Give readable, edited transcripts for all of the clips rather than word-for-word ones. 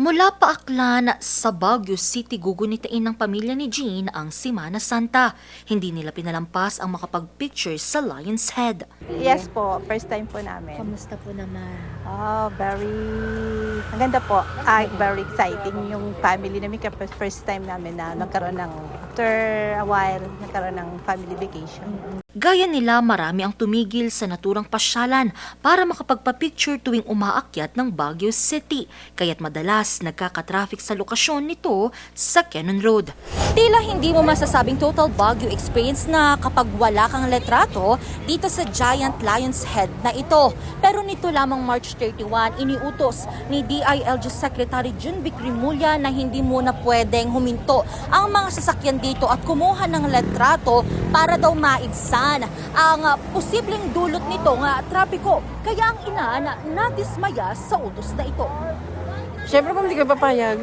Mula pa Aklan sa Baguio City, gugunitain ng pamilya ni Jean ang Semana Santa. Hindi nila pinalampas ang makapag-picture sa Lion's Head. Yes po, first time po namin. Kamusta po naman? Ang ganda po. Very exciting yung family namin kasi first time namin na nagkaroon ng, after a while, nagkaroon ng family vacation. Gaya nila, marami ang tumigil sa naturang pasyalan para makapagpa-picture tuwing umaakyat ng Baguio City, kaya't madalas nagkaka-traffic sa lokasyon nito sa Cannon Road. Tila hindi mo masasabing total Baguio experience na kapag wala kang letrato dito sa Giant Lion's Head na ito. Pero nito lamang March 31, iniutos ni DILG Secretary Junvic Rimulya na hindi muna pwedeng huminto ang mga sasakyan dito at kumuha ng letrato para daw maigsan ang posibleng dulot nito nga trapiko. Kaya ang ina na nadismaya sa utos na ito. Siyempre kung hindi ka papayag.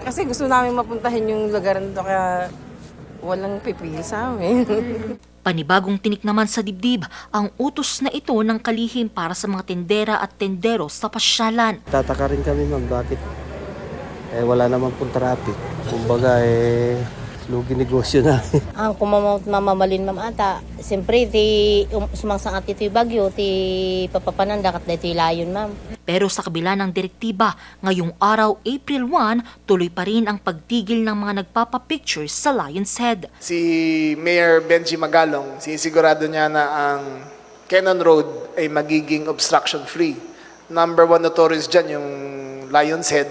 kasi gusto namin mapuntahin yung lugar nito kaya walang pipili sa amin. Panibagong tinik naman sa dibdib ang utos na ito ng kalihim para sa mga tendera at tendero sa pasyalan. Tataka rin kami ma'am, bakit wala naman pong traffic. Kumbaga lugi negosyo na. Ang kumamamalin ma'am ata, siyempre sumangsang at ito'y bagyo, ti papapananda kat ito'y layon ma'am. Pero sa kabila ng direktiba, ngayong araw, April 1, tuloy pa rin ang pagtigil ng mga nagpapapicture sa Lion's Head. Si Mayor Benji Magalong, sinisigurado niya na ang Cannon Road ay magiging obstruction-free. Number one notorious dyan, yung Lion's Head.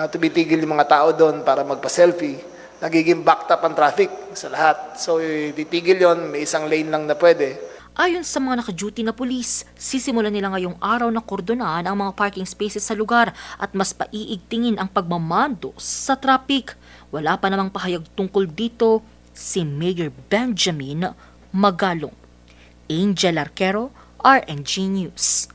Tumitigil yung mga tao doon para magpa-selfie. Nagiging backed up ang traffic sa lahat. So, titigil yon, may isang lane lang na pwede. Ayon sa mga naka-duty na pulis, sisimulan nila ngayong araw na kordonan ang mga parking spaces sa lugar at mas paiigtingin ang pagmamando sa traffic. Wala pa namang pahayag tungkol dito si Mayor Benjamin Magalong. Angel Arquero, RNG News.